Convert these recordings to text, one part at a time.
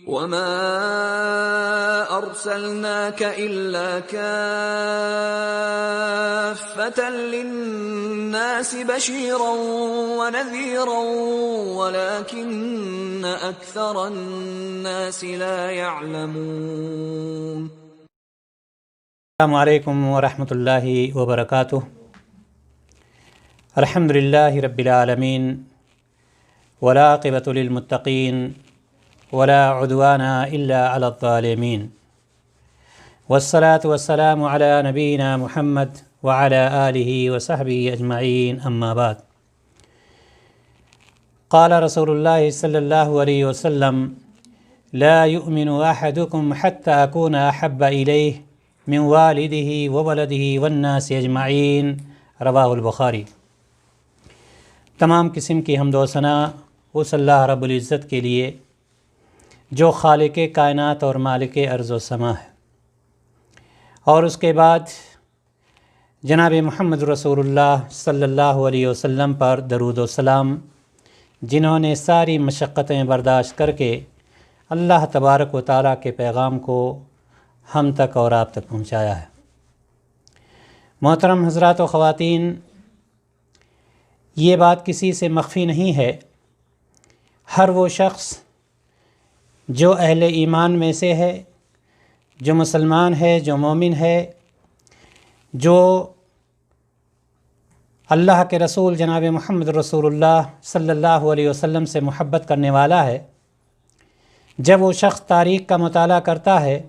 وما أرسلناك إلا كافة للناس بشيرا ونذيرا ولكن أكثر الناس لا يعلمون. السلام علیکم ورحمۃ اللہ وبرکاتہ. الحمد للہ رب العالمین والعاقبۃ للمتقین ولا عدوان الا علی الظالمین والصلاة والسلام علی نبینا محمد وعلی آلہ وصحبہ اجمعین. اما بعد. قال رسول اللہ صلی اللہ علیہ وسلم لا یؤمن احدکم حتی اکون احب الیہ من والدہ وولدہ والناس اجمعین. رواہ البخاری. تمام قسم کی حمد و ثنا اس اللہ رب العزت کے لیے جو خالق کائنات اور مالک ارض و سما ہے، اور اس کے بعد جناب محمد رسول اللہ صلی اللہ علیہ وسلم پر درود و سلام، جنہوں نے ساری مشقتیں برداشت کر کے اللہ تبارک و تعالیٰ کے پیغام کو ہم تک اور آپ تک پہنچایا ہے. محترم حضرات و خواتین، یہ بات کسی سے مخفی نہیں ہے، ہر وہ شخص جو اہل ایمان میں سے ہے، جو مسلمان ہے، جو مومن ہے، جو اللہ کے رسول جناب محمد رسول اللہ صلی اللہ علیہ وسلم سے محبت کرنے والا ہے، جب وہ شخص تاریخ کا مطالعہ کرتا ہے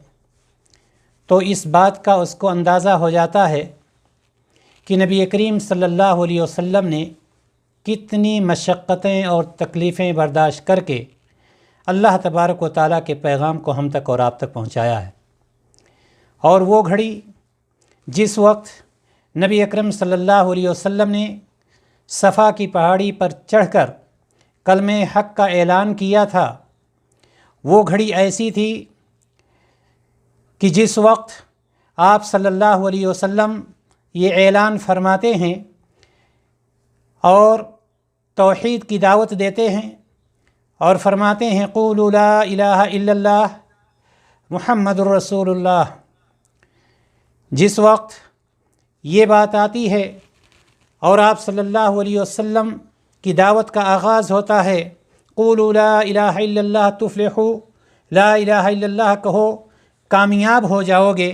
تو اس بات کا اس کو اندازہ ہو جاتا ہے کہ نبی کریم صلی اللہ علیہ وسلم نے کتنی مشقتیں اور تکلیفیں برداشت کر کے اللہ تبارک و تعالیٰ کے پیغام کو ہم تک اور آپ تک پہنچایا ہے. اور وہ گھڑی جس وقت نبی اکرم صلی اللہ علیہ وسلم نے صفا کی پہاڑی پر چڑھ کر کلمہ حق کا اعلان کیا تھا، وہ گھڑی ایسی تھی کہ جس وقت آپ صلی اللہ علیہ وسلم یہ اعلان فرماتے ہیں اور توحید کی دعوت دیتے ہیں اور فرماتے ہیں قولوا لا الہ الا اللہ محمد الرسول اللہ. جس وقت یہ بات آتی ہے اور آپ صلی اللہ علیہ وسلم کی دعوت کا آغاز ہوتا ہے، قولوا لا الہ الا اللہ تفلحوا، لا الہ الا اللہ کہو کامیاب ہو جاؤ گے،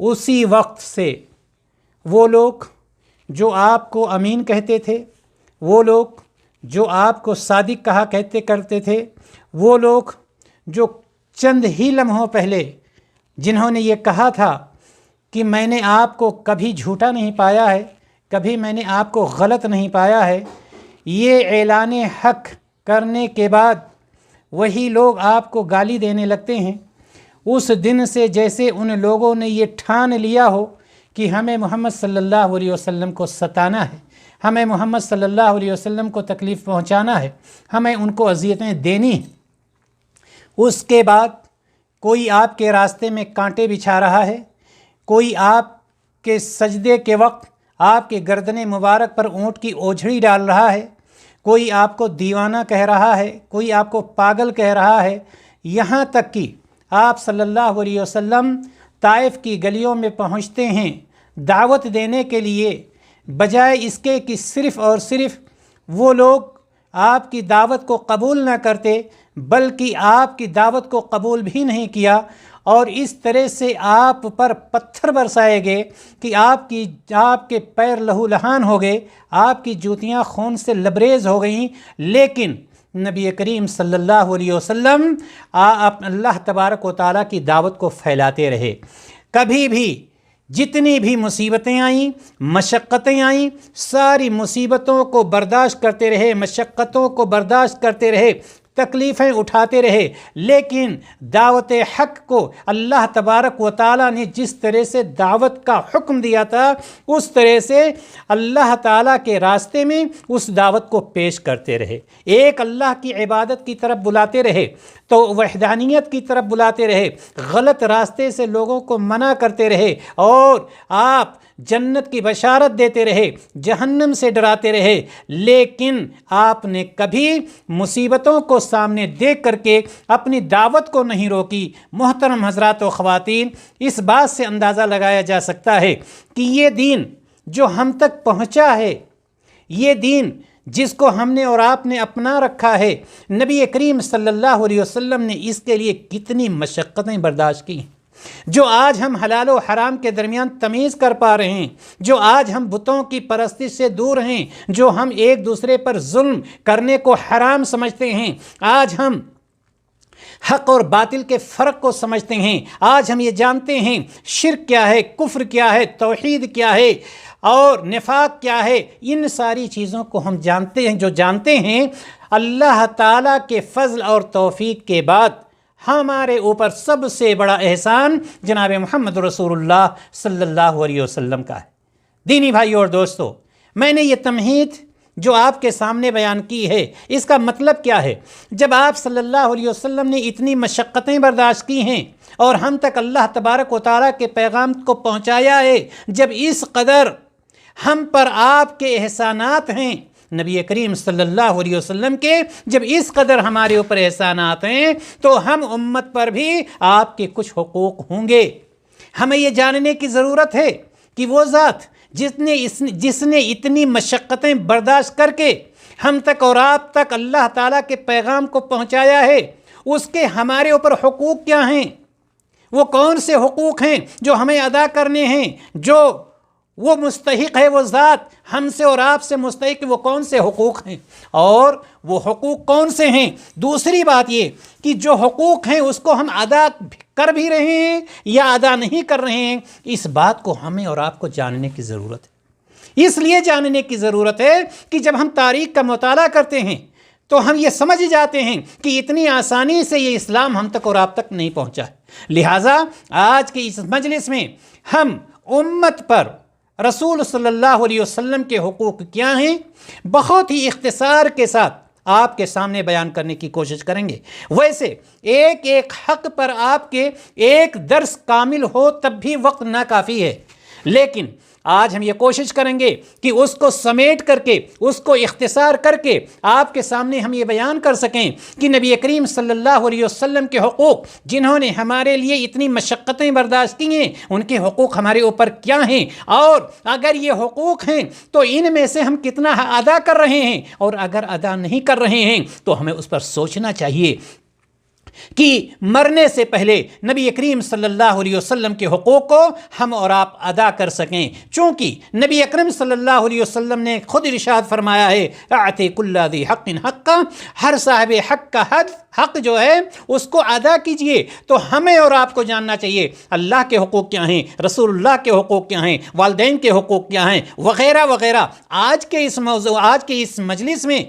اسی وقت سے وہ لوگ جو آپ کو امین کہتے تھے، وہ لوگ جو آپ کو صادق کہا کرتے تھے، وہ لوگ جو چند ہی لمحوں پہلے جنہوں نے یہ کہا تھا کہ میں نے آپ کو کبھی جھوٹا نہیں پایا ہے، کبھی میں نے آپ کو غلط نہیں پایا ہے، یہ اعلان حق کرنے کے بعد وہی لوگ آپ کو گالی دینے لگتے ہیں. اس دن سے جیسے ان لوگوں نے یہ ٹھان لیا ہو کہ ہمیں محمد صلی اللہ علیہ وسلم کو ستانا ہے، ہمیں محمد صلی اللہ علیہ وسلم کو تکلیف پہنچانا ہے، ہمیں ان کو اذیتیں دینی ہیں. اس کے بعد کوئی آپ کے راستے میں کانٹے بچھا رہا ہے، کوئی آپ کے سجدے کے وقت آپ کے گردن مبارک پر اونٹ کی اوجھڑی ڈال رہا ہے، کوئی آپ کو دیوانہ کہہ رہا ہے، کوئی آپ کو پاگل کہہ رہا ہے، یہاں تک کہ آپ صلی اللہ علیہ وسلم طائف کی گلیوں میں پہنچتے ہیں دعوت دینے کے لیے، بجائے اس کے کہ صرف اور صرف وہ لوگ آپ کی دعوت کو قبول نہ کرتے، بلکہ آپ کی دعوت کو قبول بھی نہیں کیا اور اس طرح سے آپ پر پتھر برسائے گئے کہ آپ کے پیر لہو لہان ہو گئے، آپ کی جوتیاں خون سے لبریز ہو گئیں. لیکن نبی کریم صلی اللہ علیہ وسلم اللہ تبارک و تعالیٰ کی دعوت کو پھیلاتے رہے. کبھی بھی جتنی بھی مصیبتیں آئیں، مشقتیں آئیں، ساری مصیبتوں کو برداشت کرتے رہے، مشقتوں کو برداشت کرتے رہے، تکلیفیں اٹھاتے رہے، لیکن دعوت حق کو اللہ تبارک و تعالیٰ نے جس طرح سے دعوت کا حکم دیا تھا اس طرح سے اللہ تعالیٰ کے راستے میں اس دعوت کو پیش کرتے رہے، ایک اللہ کی عبادت کی طرف بلاتے رہے. تو وحدانیت کی طرف بلاتے رہے، غلط راستے سے لوگوں کو منع کرتے رہے، اور آپ جنت کی بشارت دیتے رہے، جہنم سے ڈراتے رہے، لیکن آپ نے کبھی مصیبتوں کو سامنے دیکھ کر کے اپنی دعوت کو نہیں روکی۔ محترم حضرات و خواتین، اس بات سے اندازہ لگایا جا سکتا ہے کہ یہ دین جو ہم تک پہنچا ہے، یہ دین جس کو ہم نے اور آپ نے اپنا رکھا ہے، نبی کریم صلی اللہ علیہ وسلم نے اس کے لیے کتنی مشقتیں برداشت کی، جو آج ہم حلال و حرام کے درمیان تمیز کر پا رہے ہیں، جو آج ہم بتوں کی پرستش سے دور ہیں، جو ہم ایک دوسرے پر ظلم کرنے کو حرام سمجھتے ہیں، آج ہم حق اور باطل کے فرق کو سمجھتے ہیں، آج ہم یہ جانتے ہیں شرک کیا ہے، کفر کیا ہے، توحید کیا ہے اور نفاق کیا ہے، ان ساری چیزوں کو ہم جانتے ہیں۔ جو جانتے ہیں، اللہ تعالیٰ کے فضل اور توفیق کے بعد ہمارے اوپر سب سے بڑا احسان جناب محمد رسول اللہ صلی اللہ علیہ وسلم کا ہے۔ دینی بھائی اور دوستو، میں نے یہ تمہید جو آپ کے سامنے بیان کی ہے، اس کا مطلب کیا ہے؟ جب آپ صلی اللہ علیہ وسلم نے اتنی مشقتیں برداشت کی ہیں اور ہم تک اللہ تبارک و تعالیٰ کے پیغام کو پہنچایا ہے، جب اس قدر ہم پر آپ کے احسانات ہیں، نبی کریم صلی اللہ علیہ وسلم کے جب اس قدر ہمارے اوپر احسانات ہیں، تو ہم امت پر بھی آپ کے کچھ حقوق ہوں گے۔ ہمیں یہ جاننے کی ضرورت ہے کہ وہ ذات جس نے اتنی مشقتیں برداشت کر کے ہم تک اور آپ تک اللہ تعالیٰ کے پیغام کو پہنچایا ہے، اس کے ہمارے اوپر حقوق کیا ہیں، وہ کون سے حقوق ہیں جو ہمیں ادا کرنے ہیں، جو وہ مستحق ہے، وہ ذات ہم سے اور آپ سے مستحق، وہ کون سے حقوق ہیں اور وہ حقوق کون سے ہیں۔ دوسری بات یہ کہ جو حقوق ہیں اس کو ہم ادا کر بھی رہے ہیں یا ادا نہیں کر رہے ہیں، اس بات کو ہمیں اور آپ کو جاننے کی ضرورت ہے۔ اس لیے جاننے کی ضرورت ہے کہ جب ہم تاریخ کا مطالعہ کرتے ہیں تو ہم یہ سمجھ جاتے ہیں کہ اتنی آسانی سے یہ اسلام ہم تک اور آپ تک نہیں پہنچا ہے۔ لہٰذا آج کی اس مجلس میں ہم امت پر رسول صلی اللہ علیہ وسلم کے حقوق کیا ہیں، بہت ہی اختصار کے ساتھ آپ کے سامنے بیان کرنے کی کوشش کریں گے۔ ویسے ایک ایک حق پر آپ کے ایک درس کامل ہو تب بھی وقت ناکافی ہے، لیکن آج ہم یہ کوشش کریں گے کہ اس کو سمیٹ کر کے، اس کو اختصار کر کے آپ کے سامنے ہم یہ بیان کر سکیں کہ نبی کریم صلی اللہ علیہ وسلم کے حقوق، جنہوں نے ہمارے لیے اتنی مشقتیں برداشت کی ہیں، ان کے حقوق ہمارے اوپر کیا ہیں، اور اگر یہ حقوق ہیں تو ان میں سے ہم کتنا ادا کر رہے ہیں، اور اگر ادا نہیں کر رہے ہیں تو ہمیں اس پر سوچنا چاہیے کہ مرنے سے پہلے نبی کریم صلی اللہ علیہ وسلم کے حقوق کو ہم اور آپ ادا کر سکیں، چونکہ نبی اکرم صلی اللہ علیہ وسلم نے خود ارشاد فرمایا ہے اعطِ کل ذی حق حقہ، ہر صاحب حق کا حق جو ہے اس کو ادا کیجئے۔ تو ہمیں اور آپ کو جاننا چاہیے اللہ کے حقوق کیا ہیں، رسول اللہ کے حقوق کیا ہیں، والدین کے حقوق کیا ہیں، وغیرہ وغیرہ۔ آج کے اس موضوع، آج کے اس مجلس میں،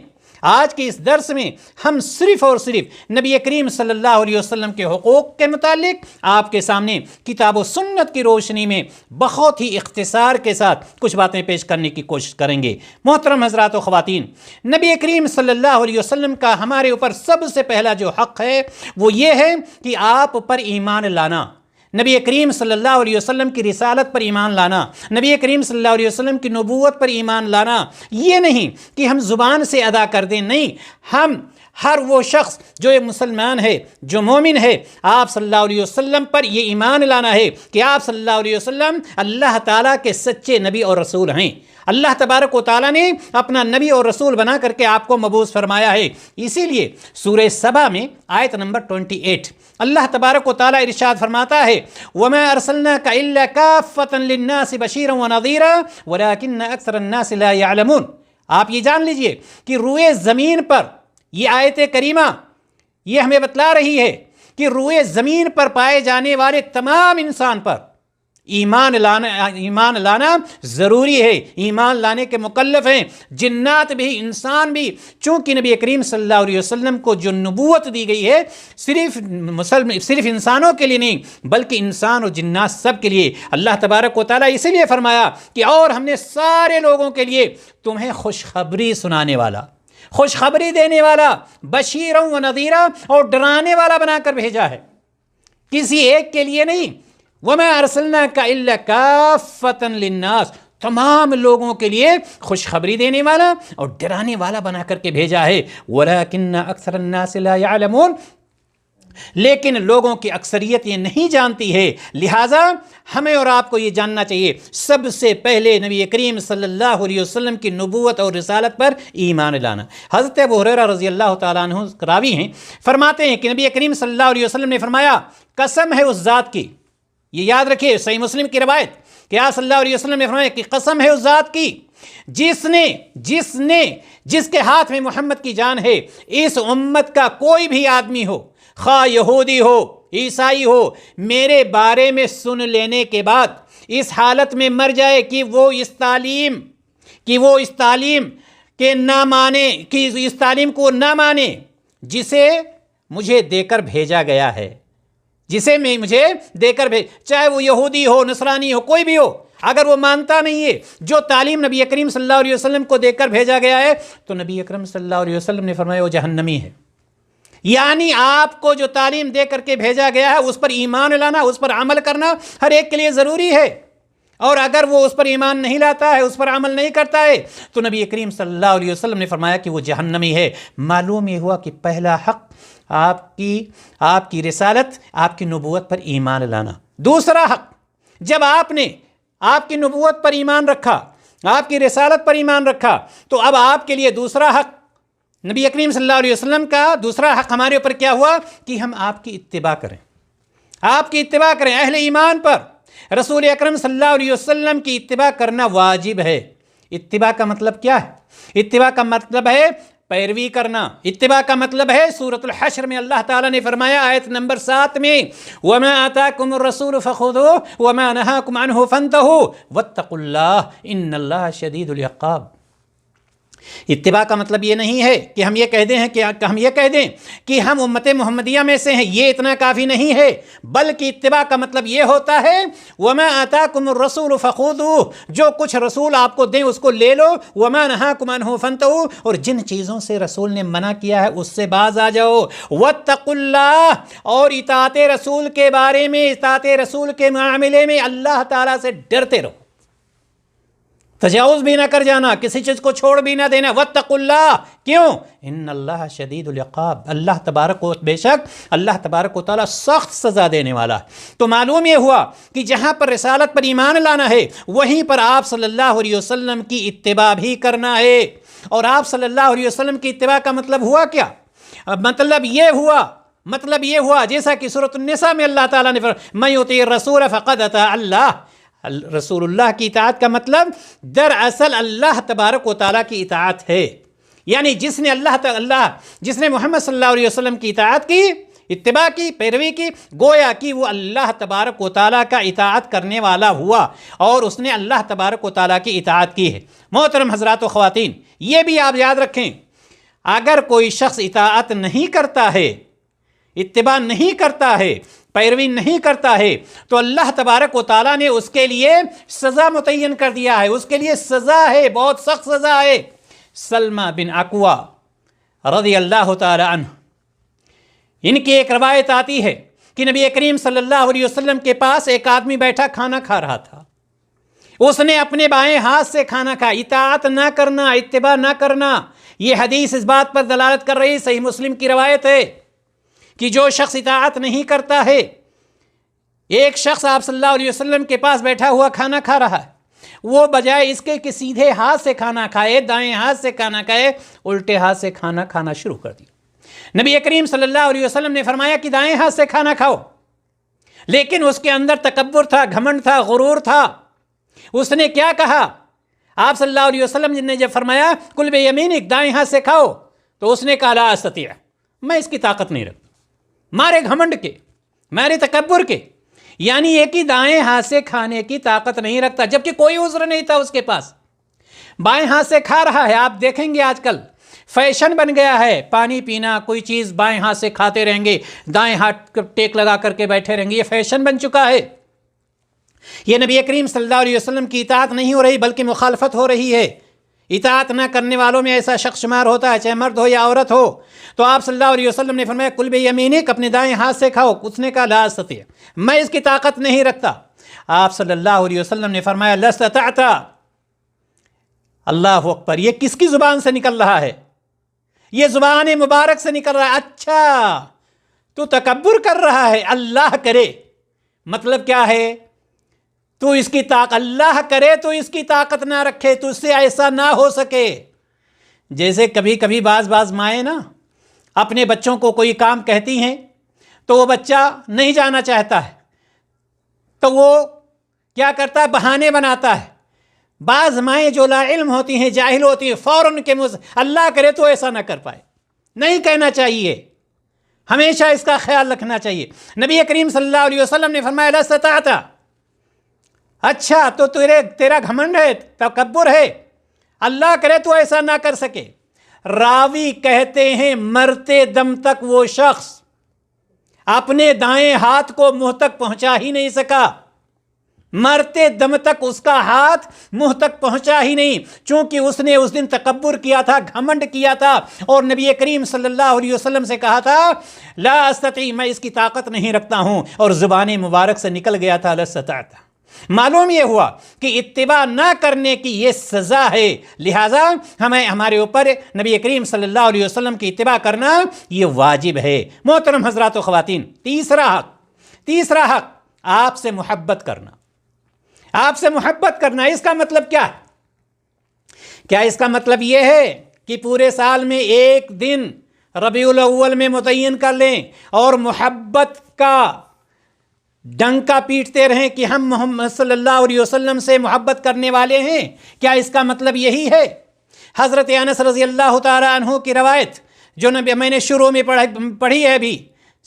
آج کے اس درس میں ہم صرف اور صرف نبی کریم صلی اللہ علیہ وسلم کے حقوق کے متعلق آپ کے سامنے کتاب و سنت کی روشنی میں بہت ہی اختصار کے ساتھ کچھ باتیں پیش کرنے کی کوشش کریں گے۔ محترم حضرات و خواتین، نبی کریم صلی اللہ علیہ وسلم کا ہمارے اوپر سب سے پہلا جو حق ہے وہ یہ ہے کہ آپ پر ایمان لانا، نبی کریم صلی اللہ علیہ وسلم کی رسالت پر ایمان لانا، نبی کریم صلی اللہ علیہ وسلم کی نبوت پر ایمان لانا۔ یہ نہیں کہ ہم زبان سے ادا کر دیں، نہیں، ہم ہر وہ شخص جو ایک مسلمان ہے، جو مومن ہے، آپ صلی اللہ علیہ وسلم پر یہ ایمان لانا ہے کہ آپ صلی اللہ علیہ وسلم اللہ تعالیٰ کے سچے نبی اور رسول ہیں۔ اللہ تبارک و تعالیٰ نے اپنا نبی اور رسول بنا کر کے آپ کو مبعوث فرمایا ہے۔ اسی لیے سورہ سبا میں آیت نمبر 28 اللہ تبارک و تعالیٰ ارشاد فرماتا ہے وَمَا أَرْسَلْنَاكَ إِلَّا كَافَّةً لِلنَّاسِ بَشِيرًا وَنَذِيرًا وَلَكِنَّ أَكْثَرَ النَّاسِ لَا يَعْلَمُونَ۔ آپ یہ جان لیجئے کہ روئے زمین پر یہ آیت کریمہ یہ ہمیں بتلا رہی ہے کہ روئے زمین پر پائے جانے والے تمام انسان پر ایمان لانا ضروری ہے، ایمان لانے کے مکلف ہیں، جنات بھی، انسان بھی، چونکہ نبی کریم صلی اللہ علیہ وسلم کو جو نبوت دی گئی ہے صرف انسانوں کے لیے نہیں بلکہ انسان اور جنات سب کے لیے۔ اللہ تبارک و تعالیٰ اسی لیے فرمایا کہ اور ہم نے سارے لوگوں کے لیے تمہیں خوشخبری سنانے والا، خوشخبری دینے والا، بشیرا و نذیرا، اور ڈرانے والا بنا کر بھیجا ہے، کسی ایک کے لیے نہیں۔ وما ارسلناک الا کافۃ للناس، تمام لوگوں کے لیے خوشخبری دینے والا اور ڈرانے والا بنا کر کے بھیجا ہے۔ ولکن اکثر الناس لا يعلمون، لیکن لوگوں کی اکثریت یہ نہیں جانتی ہے، لہٰذا ہمیں اور آپ کو یہ جاننا چاہیے سب سے پہلے نبی کریم صلی اللہ علیہ وسلم کی نبوت اور رسالت پر ایمان لانا۔ حضرت ابو ہریرہ رضی اللہ تعالیٰ عنہ راوی ہیں، فرماتے ہیں کہ نبی کریم صلی اللہ علیہ وسلم نے فرمایا، قسم ہے اس ذات کی، یہ یاد رکھیے صحیح مسلم کی روایت کہ آپ صلی اللہ علیہ وسلم نے فرمایا کہ قسم ہے اس ذات کی جس کے ہاتھ میں محمد کی جان ہے، اس امت کا کوئی بھی آدمی ہو، خواہ یہودی ہو عیسائی ہو، میرے بارے میں سن لینے کے بعد اس حالت میں مر جائے کہ وہ اس تعلیم کے نہ مانے، کہ اس تعلیم کو نہ مانے جسے مجھے دے کر بھیجا گیا ہے، مجھے دے کر چاہے وہ یہودی ہو، نصرانی ہو، کوئی بھی ہو، اگر وہ مانتا نہیں ہے جو تعلیم نبی کریم صلی اللہ علیہ وسلم کو دے کر بھیجا گیا ہے، تو نبی اکرم صلی اللہ علیہ وسلم نے فرمایا وہ جہنمی ہے۔ یعنی آپ کو جو تعلیم دے کر کے بھیجا گیا ہے اس پر ایمان لانا، اس پر عمل کرنا ہر ایک کے لیے ضروری ہے، اور اگر وہ اس پر ایمان نہیں لاتا ہے، اس پر عمل نہیں کرتا ہے، تو نبی کریم صلی اللہ علیہ وسلم نے فرمایا کہ وہ جہنمی ہے۔ معلوم یہ ہوا کہ پہلا حق آپ کی رسالت، آپ کی نبوت پر ایمان لانا۔ دوسرا حق، جب آپ نے آپ کی نبوت پر ایمان رکھا، آپ کی رسالت پر ایمان رکھا، تو اب آپ کے لیے دوسرا حق، نبی کریم صلی اللہ علیہ وسلم کا دوسرا حق ہمارے اوپر کیا ہوا کہ ہم آپ کی اتباع کریں، آپ کی اتباع کریں۔ اہل ایمان پر رسول اکرم صلی اللہ علیہ وسلم کی اتباع کرنا واجب ہے۔ اتباع کا مطلب کیا ہے؟ اتباع کا مطلب ہے پیروی کرنا۔ اتباع کا مطلب ہے سورۃ الحشر میں اللہ تعالیٰ نے فرمایا آیت نمبر 7 میں، وَمَا آتَاكُمُ الرَّسُولُ فَخُذُوهُ وَمَا نَهَاكُمْ عَنْهُ فَانْتَهُوا وَاتَّقُوا اللَّهَ إِنَّ اللَّهَ شَدِيدُ الْعِقَابِ۔ اتباع کا مطلب یہ نہیں ہے کہ ہم یہ کہہ دیں کہ ہم امت محمدیہ میں سے ہیں، یہ اتنا کافی نہیں ہے، بلکہ اتباع کا مطلب یہ ہوتا ہے وَمَا آتَاكُمُ الرَّسُولُ فَخُذُوهُ، جو کچھ رسول آپ کو دیں اس کو لے لو، وَمَا نَهَاكُمْ عَنْهُ فَانْتَهُوا، اور جن چیزوں سے رسول نے منع کیا ہے اس سے باز آ جاؤ، وَاتَّقُوا اللَّهَ، اور اطاعت رسول کے بارے میں، اطاعت رسول کے معاملے میں اللہ تعالیٰ سے ڈرتے رہو، تجاوز بھی نہ کر جانا، کسی چیز کو چھوڑ بھی نہ دینا۔ واتقوا اللہ، کیوں؟ ان اللہ شدید العقاب، بے شک اللہ تبارک و تعالیٰ سخت سزا دینے والا ہے۔ تو معلوم یہ ہوا کہ جہاں پر رسالت پر ایمان لانا ہے وہیں پر آپ صلی اللہ علیہ وسلم کی اتباع بھی کرنا ہے۔ اور آپ صلی اللہ علیہ وسلم کی اتباع کا مطلب ہوا کیا؟ مطلب یہ ہوا جیسا کہ سورۃ النساء میں اللہ تعالیٰ نے فرمایا من یطیع الرسول فقد اطاع اللہ، رسول اللہ کی اطاعت کا مطلب دراصل اللہ تبارک و تعالیٰ کی اطاعت ہے۔ یعنی جس نے محمد صلی اللہ علیہ وسلم کی اطاعت کی، اتباع کی، پیروی کی، گویا کہ وہ اللہ تبارک و تعالیٰ کا اطاعت کرنے والا ہوا، اور اس نے اللہ تبارک و تعالیٰ کی اطاعت کی ہے۔ محترم حضرات و خواتین، یہ بھی آپ یاد رکھیں، اگر کوئی شخص اطاعت نہیں کرتا ہے، اتباع نہیں کرتا ہے، پیروی نہیں کرتا ہے، تو اللہ تبارک و تعالیٰ نے اس کے لیے سزا متعین کر دیا ہے، اس کے لیے سزا ہے، بہت سخت سزا ہے۔ سلمہ بن اکوع رضی اللہ تعالی عنہ، ان کی ایک روایت آتی ہے کہ نبی کریم صلی اللہ علیہ وسلم کے پاس ایک آدمی بیٹھا کھانا کھا رہا تھا، اس نے اپنے بائیں ہاتھ سے کھانا کھایا۔ اطاعت نہ کرنا، اتباع نہ کرنا، یہ حدیث اس بات پر دلالت کر رہی، صحیح مسلم کی روایت ہے کہ جو شخص اطاعت نہیں کرتا ہے، ایک شخص آپ صلی اللہ علیہ وسلم کے پاس بیٹھا ہوا کھانا کھا رہا ہے، وہ بجائے اس کے کہ سیدھے ہاتھ سے کھانا کھائے، دائیں ہاتھ سے کھانا کھائے، الٹے ہاتھ سے کھانا کھانا شروع کر دیا۔ نبی کریم صلی اللہ علیہ وسلم نے فرمایا کہ دائیں ہاتھ سے کھانا کھاؤ، لیکن اس کے اندر تکبر تھا، گھمنڈ تھا، غرور تھا۔ اس نے کیا کہا؟ آپ صلی اللہ علیہ وسلم نے جب فرمایا کل بیمینک، دائیں ہاتھ سے کھاؤ، تو اس نے کہا لا استطیع، میں اس کی طاقت نہیں رکھتا، مارے گھمنڈ کے، مارے تکبر کے، یعنی ایک ہی دائیں ہاتھ سے کھانے کی طاقت نہیں رکھتا، جبکہ کوئی عذر نہیں تھا اس کے پاس، بائیں ہاتھ سے کھا رہا ہے۔ آپ دیکھیں گے آج کل فیشن بن گیا ہے پانی پینا، کوئی چیز بائیں ہاتھ سے کھاتے رہیں گے، دائیں ہاتھ ٹیک لگا کر کے بیٹھے رہیں گے، یہ فیشن بن چکا ہے۔ یہ نبی کریم صلی اللہ علیہ وسلم کی اطاعت نہیں ہو رہی بلکہ مخالفت ہو رہی ہے۔ اطاعت نہ کرنے والوں میں ایسا شخص شمار ہوتا ہے، چاہے مرد ہو یا عورت ہو. تو آپ صلی اللہ علیہ وسلم نے فرمایا کل بیمینک، اپنے دائیں ہاتھ سے کھاؤ. اس نے کہا لا استطیع، میں اس کی طاقت نہیں رکھتا. آپ صلی اللہ علیہ وسلم نے فرمایا لاستطعت. اللہ اکبر، یہ کس کی زبان سے نکل رہا ہے؟ یہ زبان مبارک سے نکل رہا ہے. اچھا تو تکبر کر رہا ہے، اللہ کرے. مطلب کیا ہے؟ تو اس کی طاقت، اللہ کرے تو اس کی طاقت نہ رکھے، تو اس سے ایسا نہ ہو سکے. جیسے کبھی کبھی بعض مائیں نا اپنے بچوں کو کوئی کام کہتی ہیں تو وہ بچہ نہیں جانا چاہتا ہے، تو وہ کیا کرتا ہے؟ بہانے بناتا ہے. بعض مائیں جو لا علم ہوتی ہیں، جاہل ہوتی ہیں، فوراً کے اللہ کرے تو ایسا نہ کر پائے. نہیں کہنا چاہیے، ہمیشہ اس کا خیال رکھنا چاہیے. نبی کریم صلی اللہ علیہ وسلم نے فرمایا لا استطعت. اچھا تو تیرا گھمنڈ ہے، تکبر ہے، اللہ کرے تو ایسا نہ کر سکے. راوی کہتے ہیں مرتے دم تک وہ شخص اپنے دائیں ہاتھ کو منہ تک پہنچا ہی نہیں سکا. مرتے دم تک اس کا ہاتھ منہ تک پہنچا ہی نہیں، چونکہ اس نے اس دن تکبر کیا تھا، گھمنڈ کیا تھا، اور نبی کریم صلی اللہ علیہ وسلم سے کہا تھا لا استطیع، میں اس کی طاقت نہیں رکھتا ہوں، اور زبان مبارک سے نکل گیا تھا لا استطعت. معلوم یہ ہوا کہ اتباع نہ کرنے کی یہ سزا ہے، لہٰذا ہمارے اوپر نبی کریم صلی اللہ علیہ وسلم کی اتباع کرنا یہ واجب ہے. محترم حضرات و خواتین، تیسرا حق آپ سے محبت کرنا. آپ سے محبت کرنا، اس کا مطلب کیا ہے؟ کیا اس کا مطلب یہ ہے کہ پورے سال میں ایک دن ربیع الاول میں متعین کر لیں اور محبت کا ڈنکا پیٹتے رہیں کہ ہم محمد صلی اللہ علیہ وسلم سے محبت کرنے والے ہیں؟ کیا اس کا مطلب یہی ہے؟ حضرت انس رضی اللہ تعالی عنہ کی روایت جو میں نے شروع میں پڑھی ہے، بھی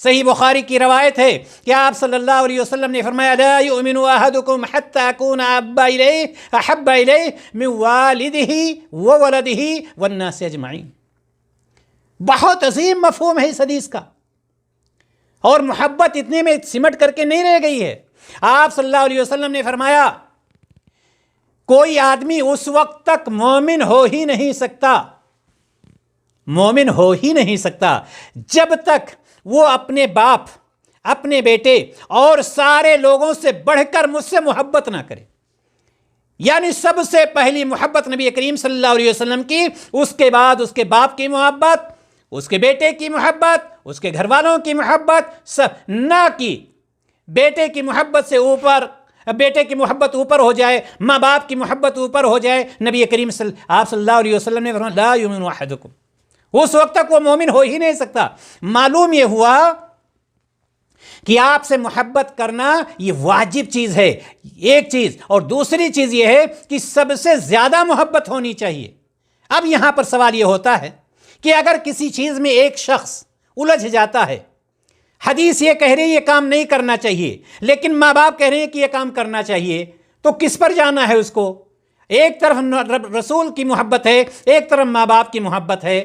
صحیح بخاری کی روایت ہے کہ آپ صلی اللہ علیہ وسلم نے فرمایا لا یؤمن احدکم حتی اکون احب الیہ من والدہ وولدہ والناس اجمعین. بہت عظیم مفہوم ہے اس حدیث کا، اور محبت اتنے میں سمٹ کر کے نہیں رہ گئی ہے. آپ صلی اللہ علیہ وسلم نے فرمایا کوئی آدمی اس وقت تک مومن ہو ہی نہیں سکتا جب تک وہ اپنے باپ، اپنے بیٹے اور سارے لوگوں سے بڑھ کر مجھ سے محبت نہ کرے. یعنی سب سے پہلی محبت نبی کریم صلی اللہ علیہ وسلم کی، اس کے بعد اس کے باپ کی محبت، اس کے بیٹے کی محبت، اس کے گھر والوں کی محبت، سب نہ کی. بیٹے کی محبت سے اوپر، بیٹے کی محبت اوپر ہو جائے، ماں باپ کی محبت اوپر ہو جائے. نبی کریم آپ صلی اللہ علیہ وسلم نے فرمایا لا یؤمن احدکم، اس وقت تک وہ مومن ہو ہی نہیں سکتا. معلوم یہ ہوا کہ آپ سے محبت کرنا یہ واجب چیز ہے، ایک چیز. اور دوسری چیز یہ ہے کہ سب سے زیادہ محبت ہونی چاہیے. اب یہاں پر سوال یہ ہوتا ہے کہ اگر کسی چیز میں ایک شخص الجھ جاتا ہے، حدیث یہ کہہ رہی ہے یہ کام نہیں کرنا چاہیے، لیکن ماں باپ کہہ رہے ہیں کہ یہ کام کرنا چاہیے، تو کس پر جانا ہے اس کو؟ ایک طرف رسول کی محبت ہے، ایک طرف ماں باپ کی محبت ہے.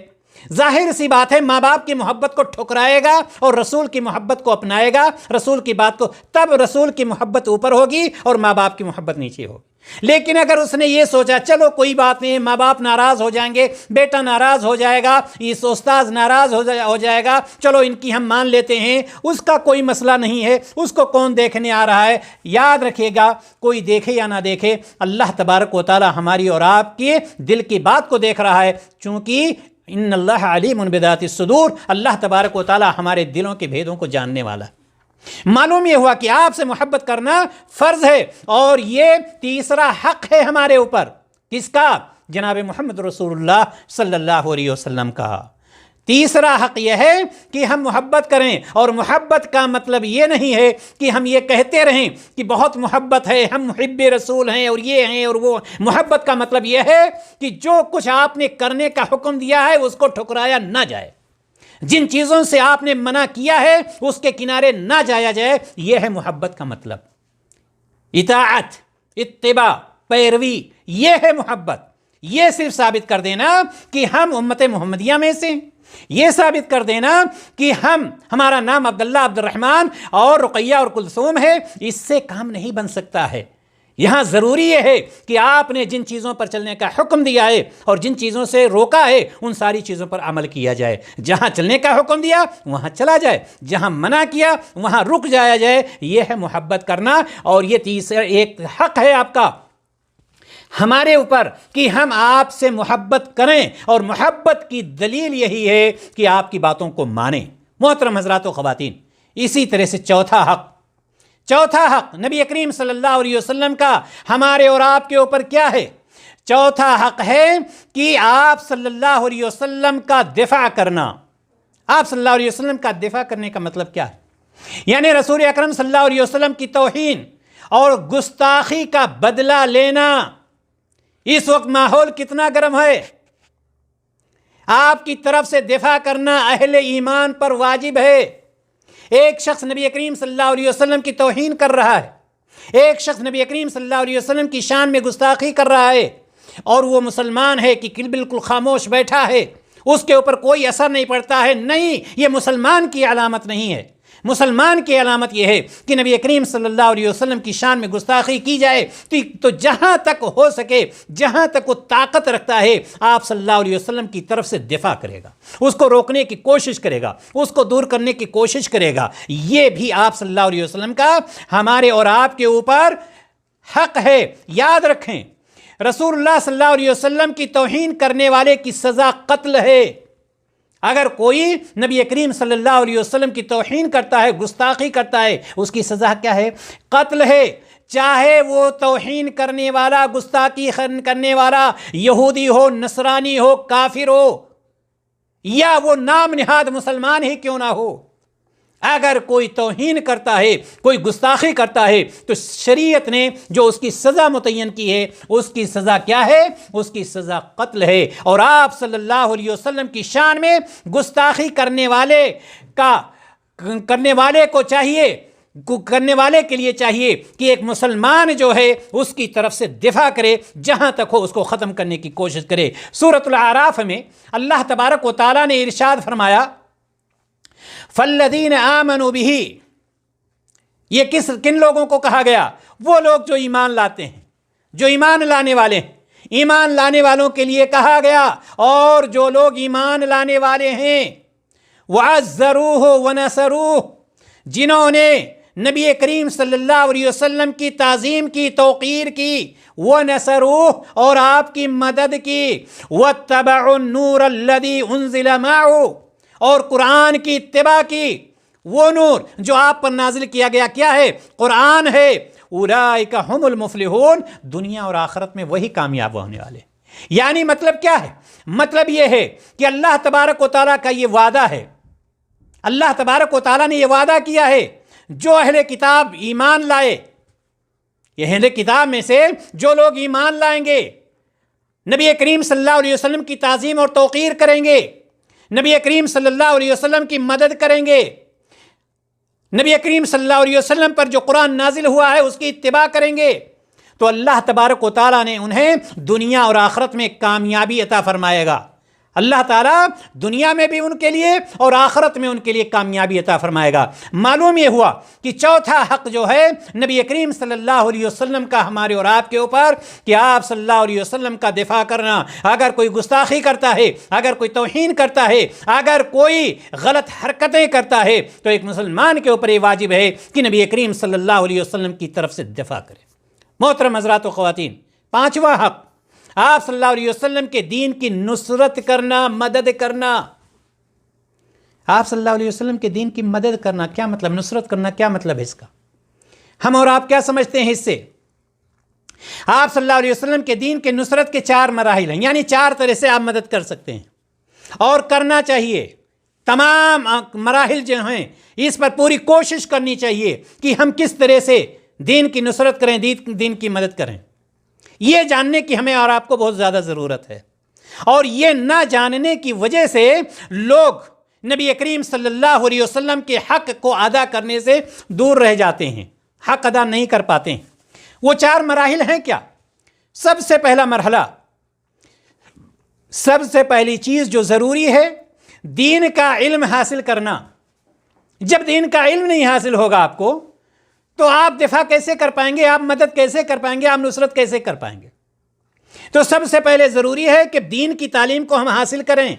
ظاہر سی بات ہے ماں باپ کی محبت کو ٹھکرائے گا اور رسول کی محبت کو اپنائے گا، رسول کی بات کو، تب رسول کی محبت اوپر ہوگی اور ماں باپ کی محبت نیچے ہوگی. لیکن اگر اس نے یہ سوچا چلو کوئی بات نہیں، ماں باپ ناراض ہو جائیں گے، بیٹا ناراض ہو جائے گا، اس استاذ ناراض ہو جائے گا، چلو ان کی ہم مان لیتے ہیں، اس کا کوئی مسئلہ نہیں ہے، اس کو کون دیکھنے آ رہا ہے. یاد رکھیے گا کوئی دیکھے یا نہ دیکھے، اللہ تبارک و تعالی ہماری اور آپ کے دل کی بات کو دیکھ رہا ہے، چونکہ ان اللہ علیم بذات الصدور، اللہ تبارک و تعالی ہمارے دلوں کے بھیدوں کو جاننے والا. معلوم یہ ہوا کہ آپ سے محبت کرنا فرض ہے، اور یہ تیسرا حق ہے ہمارے اوپر. کس کا؟ جناب محمد رسول اللہ صلی اللہ علیہ وسلم کا. تیسرا حق یہ ہے کہ ہم محبت کریں، اور محبت کا مطلب یہ نہیں ہے کہ ہم یہ کہتے رہیں کہ بہت محبت ہے، ہم محب رسول ہیں اور یہ ہیں اور وہ. محبت کا مطلب یہ ہے کہ جو کچھ آپ نے کرنے کا حکم دیا ہے اس کو ٹھکرایا نہ جائے، جن چیزوں سے آپ نے منع کیا ہے اس کے کنارے نہ جایا جائے. یہ ہے محبت کا مطلب. اطاعت، اتباع، پیروی، یہ ہے محبت. یہ صرف ثابت کر دینا کہ ہم امت محمدیہ میں سے، یہ ثابت کر دینا کہ ہمارا نام عبداللہ، عبد الرحمن اور رقیہ اور کلثوم ہے، اس سے کام نہیں بن سکتا ہے. یہاں ضروری یہ ہے کہ آپ نے جن چیزوں پر چلنے کا حکم دیا ہے اور جن چیزوں سے روکا ہے ان ساری چیزوں پر عمل کیا جائے. جہاں چلنے کا حکم دیا وہاں چلا جائے, جہاں منع کیا وہاں رک جایا جائے. یہ ہے محبت کرنا. اور یہ تیسرا ایک حق ہے آپ کا ہمارے اوپر کہ ہم آپ سے محبت کریں, اور محبت کی دلیل یہی ہے کہ آپ کی باتوں کو مانیں. محترم حضرات و خواتین, اسی طرح سے چوتھا حق نبی کریم صلی اللہ علیہ وسلم کا ہمارے اور آپ کے اوپر کیا ہے؟ چوتھا حق ہے کہ آپ صلی اللہ علیہ وسلم کا دفاع کرنا. آپ صلی اللہ علیہ وسلم کا دفاع کرنے کا مطلب کیا ہے؟ یعنی رسول اکرم صلی اللہ علیہ وسلم کی توہین اور گستاخی کا بدلہ لینا. اس وقت ماحول کتنا گرم ہے, آپ کی طرف سے دفاع کرنا اہل ایمان پر واجب ہے. ایک شخص نبی کریم صلی اللہ علیہ وسلم کی توہین کر رہا ہے, ایک شخص نبی کریم صلی اللہ علیہ وسلم کی شان میں گستاخی کر رہا ہے, اور وہ مسلمان ہے کہ بالکل خاموش بیٹھا ہے, اس کے اوپر کوئی اثر نہیں پڑتا ہے. نہیں, یہ مسلمان کی علامت نہیں ہے. مسلمان کی علامت یہ ہے کہ نبی کریم صلی اللہ علیہ وسلم کی شان میں گستاخی کی جائے تو جہاں تک ہو سکے, جہاں تک وہ طاقت رکھتا ہے, آپ صلی اللہ علیہ وسلم کی طرف سے دفاع کرے گا, اس کو روکنے کی کوشش کرے گا, اس کو دور کرنے کی کوشش کرے گا. یہ بھی آپ صلی اللہ علیہ وسلم کا ہمارے اور آپ کے اوپر حق ہے. یاد رکھیں, رسول اللہ صلی اللہ علیہ وسلم کی توہین کرنے والے کی سزا قتل ہے. اگر کوئی نبی کریم صلی اللہ علیہ وسلم کی توہین کرتا ہے, گستاخی کرتا ہے, اس کی سزا کیا ہے؟ قتل ہے. چاہے وہ توہین کرنے والا, گستاخی کرنے والا یہودی ہو, نصرانی ہو, کافر ہو, یا وہ نام نہاد مسلمان ہی کیوں نہ ہو. اگر کوئی توہین کرتا ہے, کوئی گستاخی کرتا ہے, تو شریعت نے جو اس کی سزا متعین کی ہے, اس کی سزا کیا ہے؟ اس کی سزا قتل ہے. اور آپ صلی اللہ علیہ وسلم کی شان میں گستاخی کرنے والے کے لیے چاہیے کہ ایک مسلمان جو ہے اس کی طرف سے دفاع کرے, جہاں تک ہو اس کو ختم کرنے کی کوشش کرے. سورۃ الاعراف میں اللہ تبارک و تعالیٰ نے ارشاد فرمایا, فالذین آمنوا بہ. یہ کن لوگوں کو کہا گیا؟ وہ لوگ جو ایمان لاتے ہیں, جو ایمان لانے والے ہیں. ایمان لانے والوں کے لیے کہا گیا, اور جو لوگ ایمان لانے والے ہیں, وعزروہ ونصروہ, جنہوں نے نبی کریم صلی اللہ علیہ وسلم کی تعظیم کی, توقیر کی, ونصروہ, اور آپ کی مدد کی, واتبعوا النور الذی انزل معہ, اور قرآن کی اتباع کی. وہ نور جو آپ پر نازل کیا گیا کیا ہے؟ قرآن ہے. اولئک هم المفلحون, دنیا اور آخرت میں وہی کامیاب ہونے والے. یعنی مطلب کیا ہے؟ مطلب یہ ہے کہ اللہ تبارک و تعالیٰ کا یہ وعدہ ہے, اللہ تبارک و تعالیٰ نے یہ وعدہ کیا ہے, جو اہل کتاب ایمان لائے, یہ اہل کتاب میں سے جو لوگ ایمان لائیں گے, نبی کریم صلی اللہ علیہ وسلم کی تعظیم اور توقیر کریں گے, نبی کریم صلی اللہ علیہ وسلم کی مدد کریں گے, نبی کریم صلی اللہ علیہ وسلم پر جو قرآن نازل ہوا ہے اس کی اتباع کریں گے, تو اللہ تبارک و تعالیٰ نے انہیں دنیا اور آخرت میں کامیابی عطا فرمائے گا. اللہ تعالیٰ دنیا میں بھی ان کے لیے اور آخرت میں ان کے لیے کامیابی عطا فرمائے گا. معلوم یہ ہوا کہ چوتھا حق جو ہے نبی کریم صلی اللہ علیہ وسلم کا ہمارے اور آپ کے اوپر, کہ آپ صلی اللہ علیہ وسلم کا دفاع کرنا. اگر کوئی گستاخی کرتا ہے, اگر کوئی توہین کرتا ہے, اگر کوئی غلط حرکتیں کرتا ہے, تو ایک مسلمان کے اوپر یہ واجب ہے کہ نبی کریم صلی اللہ علیہ وسلم کی طرف سے دفاع کرے. محترم حضرات و خواتین, پانچواں حق آپ صلی اللہ علیہ وسلم کے دین کی نصرت کرنا, مدد کرنا. آپ صلی اللہ علیہ وسلم کے دین کی مدد کرنا کیا مطلب؟ نصرت کرنا کیا مطلب ہے اس کا؟ ہم اور آپ کیا سمجھتے ہیں اس سے؟ آپ صلی اللہ علیہ وسلم کے دین کے نصرت کے 4 مراحل ہیں, یعنی 4 طرح سے آپ مدد کر سکتے ہیں اور کرنا چاہیے. تمام مراحل جو ہیں اس پر پوری کوشش کرنی چاہیے کہ ہم کس طرح سے دین کی نصرت کریں, دین کی مدد کریں. یہ جاننے کی ہمیں اور آپ کو بہت زیادہ ضرورت ہے, اور یہ نہ جاننے کی وجہ سے لوگ نبی کریم صلی اللہ علیہ وسلم کے حق کو ادا کرنے سے دور رہ جاتے ہیں, حق ادا نہیں کر پاتے ہیں. وہ 4 مراحل ہیں کیا؟ سب سے پہلا مرحلہ, سب سے پہلی چیز جو ضروری ہے, دین کا علم حاصل کرنا. جب دین کا علم نہیں حاصل ہوگا آپ کو, تو آپ دفاع کیسے کر پائیں گے؟ آپ مدد کیسے کر پائیں گے؟ آپ نصرت کیسے کر پائیں گے؟ تو سب سے پہلے ضروری ہے کہ دین کی تعلیم کو ہم حاصل کریں،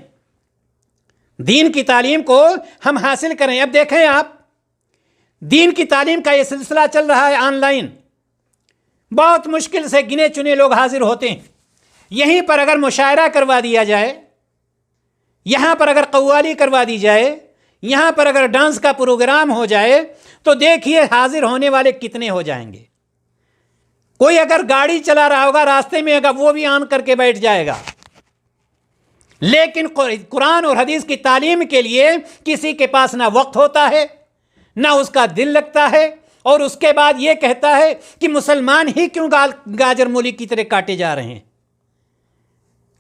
دین کی تعلیم کو ہم حاصل کریں۔ اب دیکھیں آپ، دین کی تعلیم کا یہ سلسلہ چل رہا ہے آن لائن، بہت مشکل سے گنے چنے لوگ حاضر ہوتے ہیں۔ یہیں پر اگر مشاعرہ کروا دیا جائے، یہاں پر اگر قوالی کروا دی جائے، یہاں پر اگر ڈانس کا پروگرام ہو جائے، تو دیکھیے حاضر ہونے والے کتنے ہو جائیں گے۔ کوئی اگر گاڑی چلا رہا ہوگا راستے میں اگر وہ بھی آن کر کے بیٹھ جائے گا، لیکن قرآن اور حدیث کی تعلیم کے لیے کسی کے پاس نہ وقت ہوتا ہے، نہ اس کا دل لگتا ہے، اور اس کے بعد یہ کہتا ہے کہ مسلمان ہی کیوں گاجر مولی کی طرح کاٹے جا رہے ہیں۔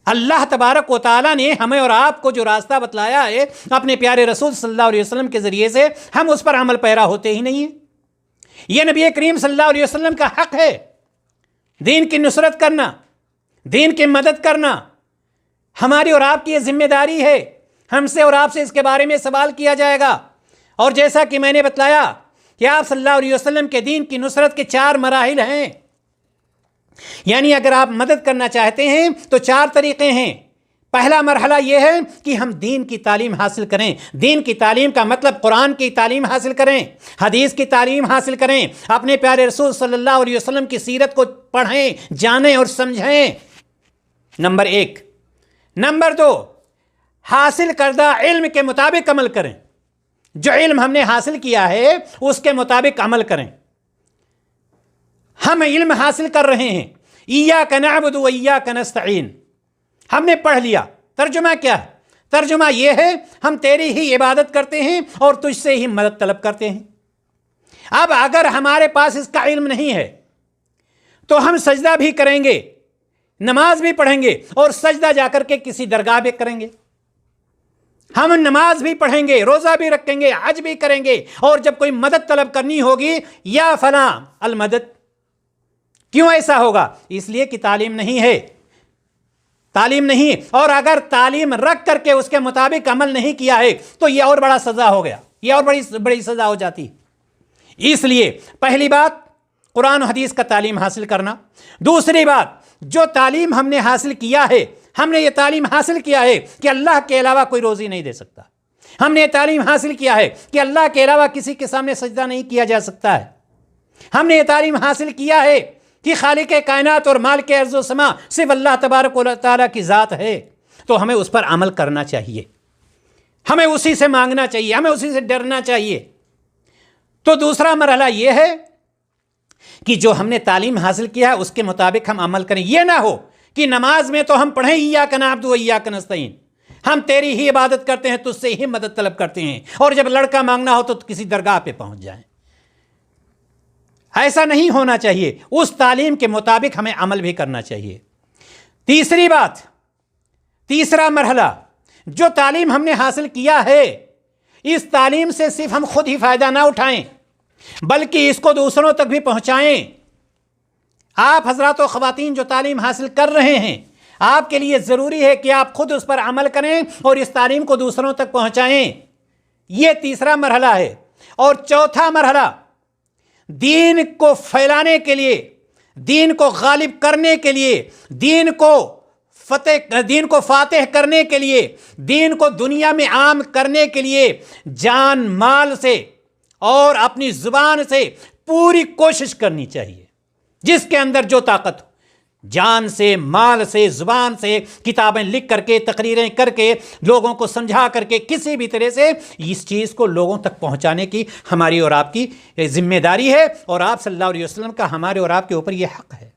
اللہ تبارک و تعالیٰ نے ہمیں اور آپ کو جو راستہ بتلایا ہے اپنے پیارے رسول صلی اللہ علیہ وسلم کے ذریعے سے، ہم اس پر عمل پیرا ہوتے ہی نہیں ہیں۔ یہ نبی کریم صلی اللہ علیہ وسلم کا حق ہے، دین کی نصرت کرنا، دین کی مدد کرنا ہماری اور آپ کی یہ ذمہ داری ہے۔ ہم سے اور آپ سے اس کے بارے میں سوال کیا جائے گا، اور جیسا کہ میں نے بتلایا کہ آپ صلی اللہ علیہ وسلم کے دین کی نصرت کے 4 مراحل ہیں، یعنی اگر آپ مدد کرنا چاہتے ہیں تو 4 طریقے ہیں۔ پہلا مرحلہ یہ ہے کہ ہم دین کی تعلیم حاصل کریں۔ دین کی تعلیم کا مطلب قرآن کی تعلیم حاصل کریں، حدیث کی تعلیم حاصل کریں، اپنے پیارے رسول صلی اللہ علیہ وسلم کی سیرت کو پڑھیں، جانیں اور سمجھیں، نمبر 1۔ نمبر 2، حاصل کردہ علم کے مطابق عمل کریں۔ جو علم ہم نے حاصل کیا ہے اس کے مطابق عمل کریں۔ ہم علم حاصل کر رہے ہیں، ایاک نعبد و ایاک نستعین، ہم نے پڑھ لیا۔ ترجمہ کیا ہے؟ ترجمہ یہ ہے ہم تیری ہی عبادت کرتے ہیں اور تجھ سے ہی مدد طلب کرتے ہیں۔ اب اگر ہمارے پاس اس کا علم نہیں ہے تو ہم سجدہ بھی کریں گے، نماز بھی پڑھیں گے، اور سجدہ جا کر کے کسی درگاہ بھی کریں گے۔ ہم نماز بھی پڑھیں گے، روزہ بھی رکھیں گے، حج بھی کریں گے، اور جب کوئی مدد طلب کرنی ہوگی یا فلاں المدد۔ کیوں ایسا ہوگا؟ اس لیے کہ تعلیم نہیں ہے، تعلیم نہیں۔ اور اگر تعلیم رکھ کر کے اس کے مطابق عمل نہیں کیا ہے تو یہ اور بڑا سزا ہو گیا، یہ اور بڑی سزا ہو جاتی۔ اس لیے پہلی بات قرآن و حدیث کا تعلیم حاصل کرنا۔ دوسری بات، جو تعلیم ہم نے حاصل کیا ہے، ہم نے یہ تعلیم حاصل کیا ہے کہ اللہ کے علاوہ کوئی روزی نہیں دے سکتا۔ ہم نے یہ تعلیم حاصل کیا ہے کہ اللہ کے علاوہ کسی کے سامنے سجدہ نہیں کیا جا سکتا ہے۔ ہم نے یہ تعلیم حاصل کیا ہے کہ خالق کائنات اور مالک ارض و سما صرف اللہ تبارک و تعالیٰ کی ذات ہے، تو ہمیں اس پر عمل کرنا چاہیے، ہمیں اسی سے مانگنا چاہیے، ہمیں اسی سے ڈرنا چاہیے۔ تو دوسرا مرحلہ یہ ہے کہ جو ہم نے تعلیم حاصل کیا ہے اس کے مطابق ہم عمل کریں۔ یہ نہ ہو کہ نماز میں تو ہم پڑھیں ایاک نعبد و ایاک نستعین، ہم تیری ہی عبادت کرتے ہیں، تجھ سے ہی مدد طلب کرتے ہیں، اور جب لڑکا مانگنا ہو تو کسی درگاہ پہ پہنچ جائیں۔ ایسا نہیں ہونا چاہیے، اس تعلیم کے مطابق ہمیں عمل بھی کرنا چاہیے۔ تیسری بات، تیسرا مرحلہ، جو تعلیم ہم نے حاصل کیا ہے اس تعلیم سے صرف ہم خود ہی فائدہ نہ اٹھائیں بلکہ اس کو دوسروں تک بھی پہنچائیں۔ آپ حضرات و خواتین جو تعلیم حاصل کر رہے ہیں، آپ کے لیے ضروری ہے کہ آپ خود اس پر عمل کریں اور اس تعلیم کو دوسروں تک پہنچائیں۔ یہ تیسرا مرحلہ ہے۔ اور چوتھا مرحلہ، دین کو پھیلانے کے لیے، دین کو غالب کرنے کے لیے، دین کو فاتح کرنے کے لیے، دین کو دنیا میں عام کرنے کے لیے جان مال سے اور اپنی زبان سے پوری کوشش کرنی چاہیے۔ جس کے اندر جو طاقت ہو، جان سے، مال سے، زبان سے، کتابیں لکھ کر کے، تقریریں کر کے، لوگوں کو سمجھا کر کے، کسی بھی طرح سے اس چیز کو لوگوں تک پہنچانے کی ہماری اور آپ کی ذمہ داری ہے، اور آپ صلی اللہ علیہ وسلم کا ہمارے اور آپ کے اوپر یہ حق ہے۔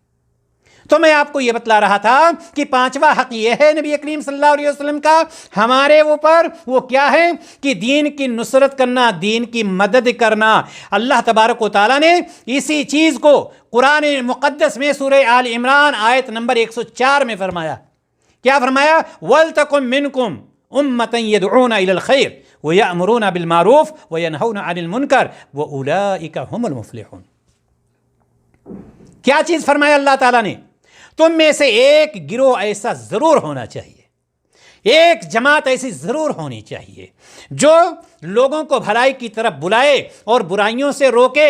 تو میں آپ کو یہ بتلا رہا تھا کہ پانچواں حق یہ ہے نبی کریم صلی اللہ علیہ وسلم کا ہمارے اوپر، وہ کیا ہے کہ دین کی نصرت کرنا، دین کی مدد کرنا۔ اللہ تبارک و تعالیٰ نے اسی چیز کو قرآن مقدس میں سورہ آل عمران آیت نمبر 104 میں فرمایا۔ کیا فرمایا؟ وَلْتَكُن مِّنكُمْ أُمَّةٌ يَدْعُونَ إِلَى الْخَيْرِ وَيَأْمُرُونَ بِالْمَعْرُوفِ وَيَنْهَوْنَ عَنِ الْمُنكَرِ وَأُولَٰئِكَ هُمُ الْمُفْلِحُونَ۔ کیا چیز فرمایا اللہ تعالیٰ نے؟ تم میں سے ایک گروہ ایسا ضرور ہونا چاہیے، ایک جماعت ایسی ضرور ہونی چاہیے جو لوگوں کو بھلائی کی طرف بلائے اور برائیوں سے روکے۔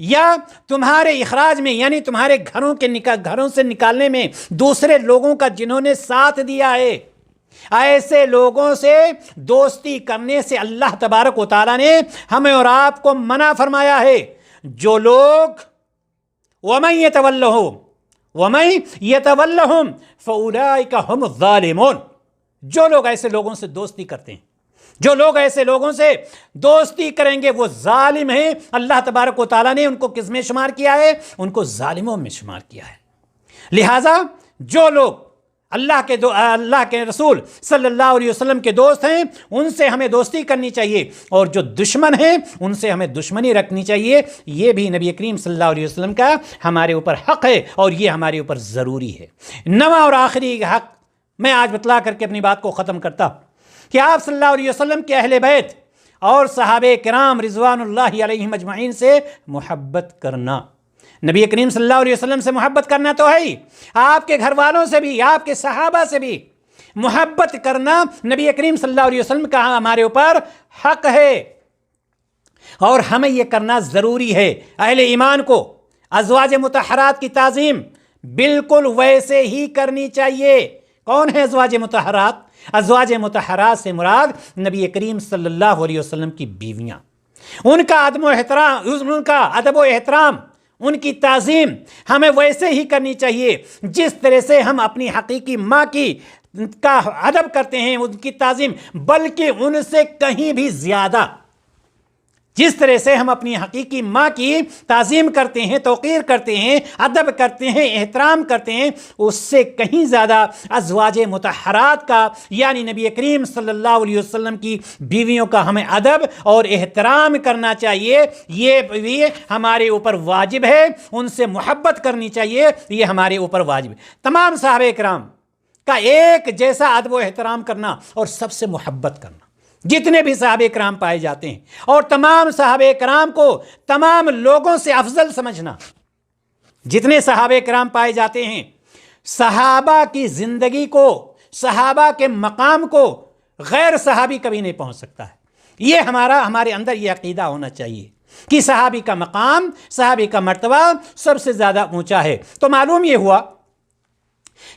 یا تمہارے اخراج میں یعنی تمہارے گھروں سے نکالنے میں دوسرے لوگوں کا جنہوں نے ساتھ دیا ہے، ایسے لوگوں سے دوستی کرنے سے اللہ تبارک و تعالیٰ نے ہمیں اور آپ کو منع فرمایا ہے۔ جو لوگ وَمَن يَتَوَلَّهُمْ فَأُولَٰئِكَ هُمُ الظَّالِمُونَ، جو لوگ ایسے لوگوں سے دوستی کرتے ہیں، جو لوگ ایسے لوگوں سے دوستی کریں گے وہ ظالم ہیں۔ اللہ تبارک و تعالیٰ نے ان کو کس میں شمار کیا ہے؟ ان کو ظالموں میں شمار کیا ہے۔ لہٰذا جو لوگ اللہ کے رسول صلی اللہ علیہ وسلم کے دوست ہیں ان سے ہمیں دوستی کرنی چاہیے، اور جو دشمن ہیں ان سے ہمیں دشمنی رکھنی چاہیے۔ یہ بھی نبی کریم صلی اللہ علیہ وسلم کا ہمارے اوپر حق ہے اور یہ ہمارے اوپر ضروری ہے۔ نواں اور آخری حق میں آج بتلا کر کے اپنی بات کو ختم کرتا کہ آپ صلی اللہ علیہ وسلم کے اہل بیت اور صحابہ کرام رضوان اللہ علیہم اجمعین سے محبت کرنا۔ نبی کریم صلی اللہ علیہ وسلم سے محبت کرنا تو ہے ہی، آپ کے گھر والوں سے بھی، آپ کے صحابہ سے بھی محبت کرنا نبی کریم صلی اللہ علیہ وسلم کا ہمارے اوپر حق ہے، اور ہمیں یہ کرنا ضروری ہے۔ اہل ایمان کو ازواج مطہرات کی تعظیم بالکل ویسے ہی کرنی چاہیے۔ کون ہے ازواج مطہرات؟ ازواج مطہرات سے مراد نبی کریم صلی اللہ علیہ وسلم کی بیویاں، ان کا ادب و احترام، ان کی تعظیم ہمیں ویسے ہی کرنی چاہیے جس طرح سے ہم اپنی حقیقی ماں کا ادب کرتے ہیں، ان کی تعظیم، بلکہ ان سے کہیں بھی زیادہ۔ جس طرح سے ہم اپنی حقیقی ماں کی تعظیم کرتے ہیں، توقیر کرتے ہیں، ادب کرتے ہیں، احترام کرتے ہیں، اس سے کہیں زیادہ ازواج مطہرات کا یعنی نبی کریم صلی اللہ علیہ وسلم کی بیویوں کا ہمیں ادب اور احترام کرنا چاہیے۔ یہ ہمارے اوپر واجب ہے، ان سے محبت کرنی چاہیے، یہ ہمارے اوپر واجب ہے۔ تمام صحابہ کرام کا ایک جیسا ادب و احترام کرنا اور سب سے محبت کرنا، جتنے بھی صحابہ کرام پائے جاتے ہیں، اور تمام صحابہ کرام کو تمام لوگوں سے افضل سمجھنا۔ جتنے صحابہ کرام پائے جاتے ہیں، صحابہ کی زندگی کو، صحابہ کے مقام کو غیر صحابی کبھی نہیں پہنچ سکتا ہے۔ یہ ہمارے اندر یہ عقیدہ ہونا چاہیے کہ صحابی کا مقام، صحابی کا مرتبہ سب سے زیادہ اونچا ہے۔ تو معلوم یہ ہوا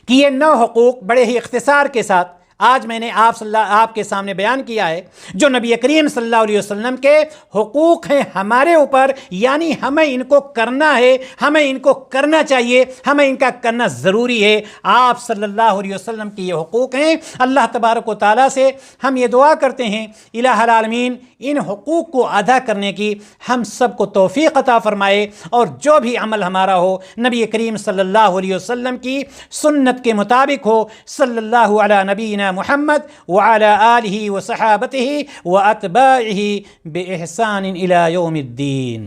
کہ یہ 9 حقوق بڑے ہی اختصار کے ساتھ آج میں نے آپ کے سامنے بیان کیا ہے، جو نبی کریم صلی اللہ علیہ وسلم کے حقوق ہیں ہمارے اوپر، یعنی ہمیں ان کو کرنا ہے، ہمیں ان کو کرنا چاہیے، ہمیں ان کا کرنا ضروری ہے۔ آپ صلی اللہ علیہ وسلم کی یہ حقوق ہیں۔ اللہ تبارک و تعالیٰ سے ہم یہ دعا کرتے ہیں الہ العالمین ان حقوق کو ادا کرنے کی ہم سب کو توفیق عطا فرمائے، اور جو بھی عمل ہمارا ہو نبی کریم صلی اللہ علیہ وسلم کی سنت کے مطابق ہو۔ صلی اللہ علی نبینا محمد وعلى آلہ وصحابتہ واتباعہ بإحسان إلى يوم الدین۔